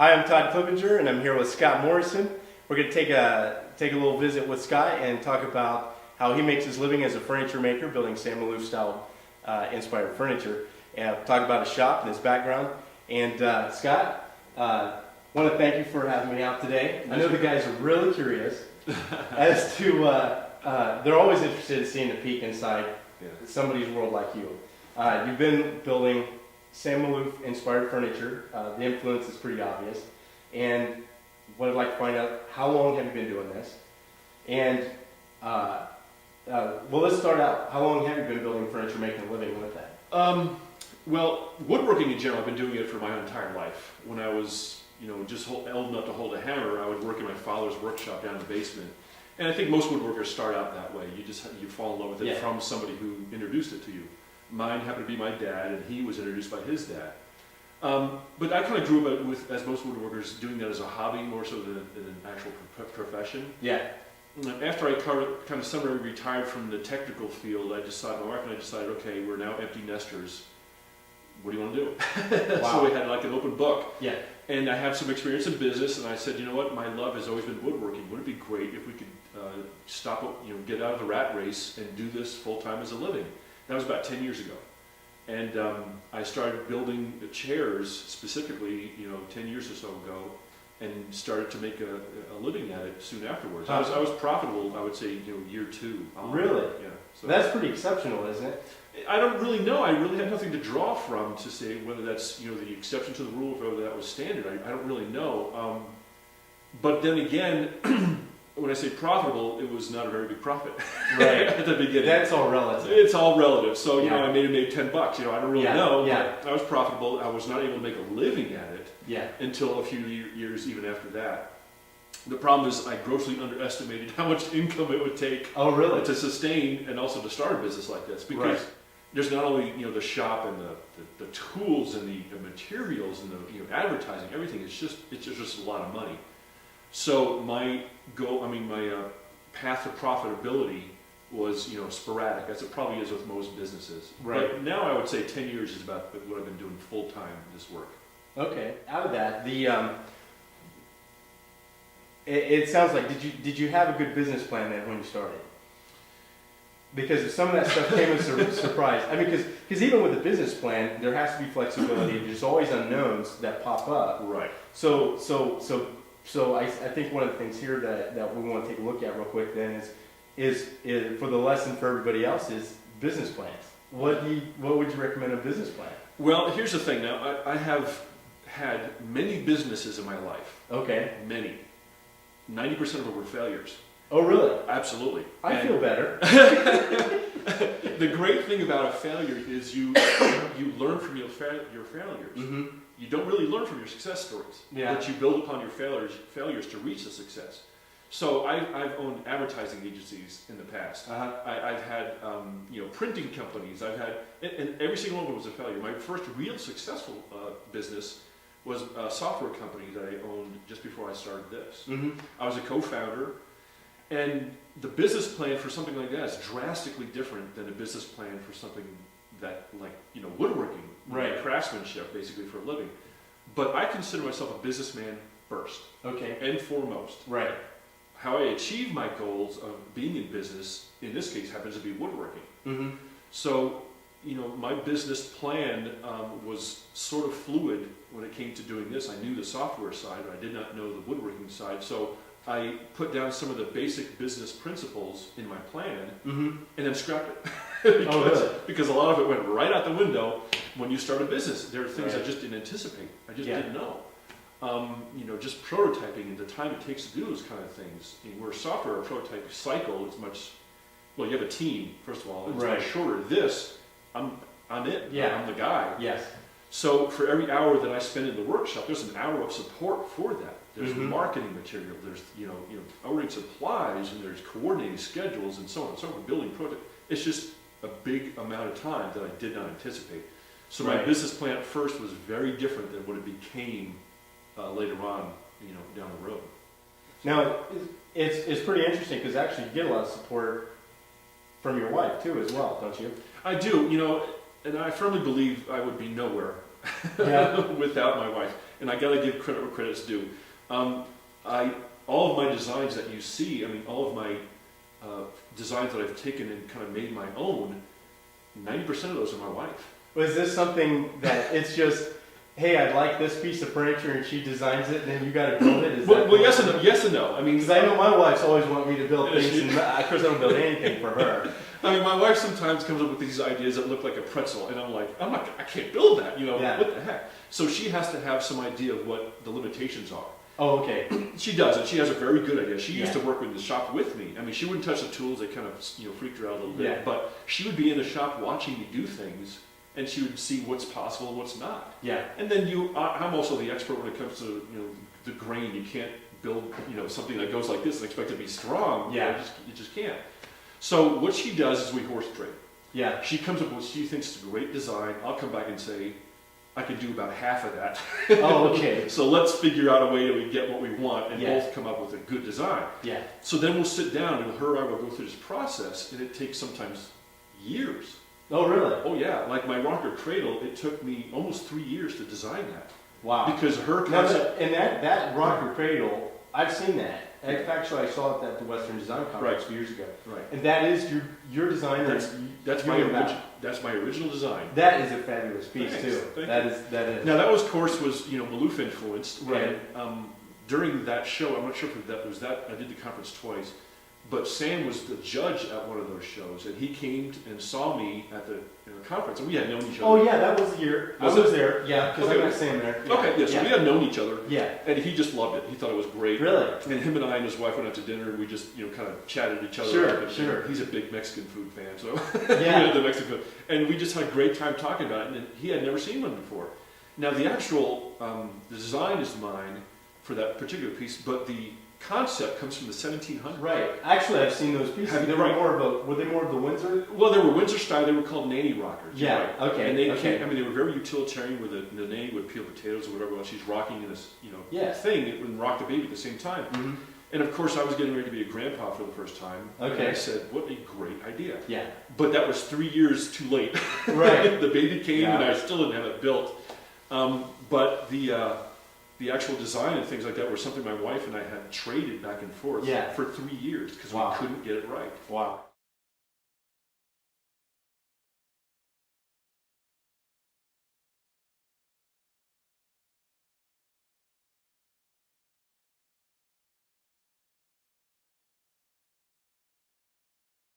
Hi, I'm Todd Clippinger, and I'm here with Scott Morrison. We're going to take a little visit with Scott and talk about how he makes his living as a furniture maker, building Sam Maloof style inspired furniture, and talk about his shop and his background. And Scott, I want to thank you for having me out today. I know the guys are really curious as to they're always interested in seeing a peek inside somebody's world like you. You've been building Sam Maloof inspired furniture. The influence is pretty obvious. And what I'd like to find out, how long have you been doing this? And well, let's start out. How long have you been building furniture, making a living with that? Well, woodworking in general, I've been doing it for my entire life. When I was, just old enough to hold a hammer, I would work in my father's workshop down in the basement. And I think most woodworkers start out that way. You fall in love with it from somebody who introduced it to you. Mine happened to be my dad, and he was introduced by his dad. But I kind of grew up with, as most woodworkers, doing that as a hobby more so than an actual profession. Yeah. After I kind of summarily retired from the technical field, my wife and I decided, okay, we're now empty nesters. What do you want to do? Wow. So we had like an open book. Yeah. And I have some experience in business, and I said, you know what, my love has always been woodworking. Wouldn't it be great if we could get out of the rat race and do this full time as a living? That was about 10 years ago. And I started building chairs specifically, 10 years or so ago, and started to make a living at it soon afterwards. I was profitable, I would say, year two. Really? Yeah. So that's pretty exceptional, isn't it? I don't really know. I really have nothing to draw from to say whether that's the exception to the rule or whether that was standard. I don't really know. But then again, when I say profitable, it was not a very big profit at the beginning. That's all relative. It's all relative. So I made $10. I don't really know. Yeah. But I was profitable. I was not able to make a living at it until a few years even after that. The problem is I grossly underestimated how much income it would take to sustain and also to start a business like this, because there's not only the shop and the tools and the materials and the advertising, everything. It's just a lot of money. So my goal, my path to profitability was sporadic, as it probably is with most businesses. Right. But now I would say 10 years is about what I've been doing full time this work. Okay. Out of that, it sounds like did you have a good business plan then when you started? Because some of that stuff came as a surprise. I mean, because even with a business plan, there has to be flexibility. There's always unknowns that pop up. Right. So I think one of the things here that we want to take a look at real quick then is for the lesson for everybody else is business plans. What would you recommend a business plan? Well, here's the thing. Now I have had many businesses in my life. Okay. Many. 90% of them were failures. Oh, really? Absolutely. I feel better. The great thing about a failure is you learn from your failures. Mm-hmm. You don't really learn from your success stories, but you build upon your failures to reach the success. So I've owned advertising agencies in the past. I've had printing companies. I've had, and every single one of them was a failure. My first real successful business was a software company that I owned just before I started this. Mm-hmm. I was a co-founder, and the business plan for something like that is drastically different than a business plan for something that, like, woodworking, craftsmanship, basically, for a living. But I consider myself a businessman first, and foremost. Right. How I achieve my goals of being in business, in this case, happens to be woodworking. Mm-hmm. So, my business plan was sort of fluid when it came to doing this. I knew the software side, but I did not know the woodworking side. So I put down some of the basic business principles in my plan, and then scrapped it. because a lot of it went right out the window when you start a business. There are things I just didn't anticipate. I just didn't know. Just prototyping and the time it takes to do those kind of things. Where software, a prototype cycle is much, well, you have a team, first of all. It's much shorter. This, I'm it. I'm the guy. Yes. So for every hour that I spend in the workshop, there's an hour of support for that. There's marketing material, there's ordering supplies, and there's coordinating schedules and so on and so forth, building prototypes. It's just a big amount of time that I did not anticipate. So my business plan at first was very different than what it became later on, down the road. Now, it's pretty interesting because actually you get a lot of support from your wife too as well, don't you? I do, and I firmly believe I would be nowhere without my wife. and I got to give credit where credit's due. All of my designs that you see, I mean, all of my designs that I've taken and kind of made my own, 90% of those are my wife. Was this something that it's just, hey, I like this piece of furniture, and she designs it, and then you got to build it? Well, yes and no. Yes and no. I mean, because I know my wife's always wanting me to build things, and of course I don't build anything for her. I mean, my wife sometimes comes up with these ideas that look like a pretzel, and I'm like, I can't build that, Yeah. What the heck? So she has to have some idea of what the limitations are. Oh, okay. She does, and she has a very good idea. She used Yeah. to work in the shop with me. I mean, she wouldn't touch the tools; they kind of freaked her out a little bit. Yeah. But she would be in the shop watching me do things, and she would see what's possible and what's not. Yeah. And then I'm also the expert when it comes to the grain. You can't build something that goes like this and expect it to be strong. Yeah. You just can't. So what she does is we horse trade. Yeah. She comes up with what she thinks is a great design. I'll come back and say, I could do about half of that. Oh, okay. So let's figure out a way that we get what we want and Yeah. both come up with a good design. Yeah. So then we'll sit down and her and I will go through this process, and it takes sometimes years. Oh, really? Oh yeah, like my rocker cradle, it took me almost 3 years to design that. Wow. Because her Now, concept. and that rocker cradle, I've seen that. Actually, I saw it at the Western Design Conference a few years ago. Right. And that is your design. That's my original design. That is a fabulous piece Thanks. too. Thank That you. is. Now that was Maloof influenced. Right. And during that show, I'm not sure if that was that. I did the conference twice, but Sam was the judge at one of those shows, and he came and saw me at the conference, and we had known each other. Oh yeah, that was the year. I was there. Yeah, because Okay. I met Sam there. Yeah. Okay, yeah, so we had known each other, Yeah. and he just loved it. He thought it was great. Really? And him and I and his wife went out to dinner, and we just, kind of chatted each other Sure, up. And, sure. He's a big Mexican food fan, so Yeah. we had the Mexican food. And we just had a great time talking about it, and he had never seen one before. Now, the actual the design is mine for that particular piece, but the concept comes from the 1700s. Right. Actually, I've seen those pieces. They were right. were they more of the Windsor? Well, they were Windsor style. They were called nanny rockers. Yeah. Right. Okay. And they okay. they were very utilitarian. Where the nanny would peel potatoes or whatever while she's rocking in this Yeah. thing and rock the baby at the same time. Mm-hmm. And of course, I was getting ready to be a grandpa for the first time. Okay. And I said, "What a great idea!" Yeah. But that was 3 years too late. Right. The baby came, Yeah. and I still didn't have it built. But the actual design and things like that were something my wife and I had traded back and forth Yeah. for 3 years because Wow. we couldn't get it right. Wow.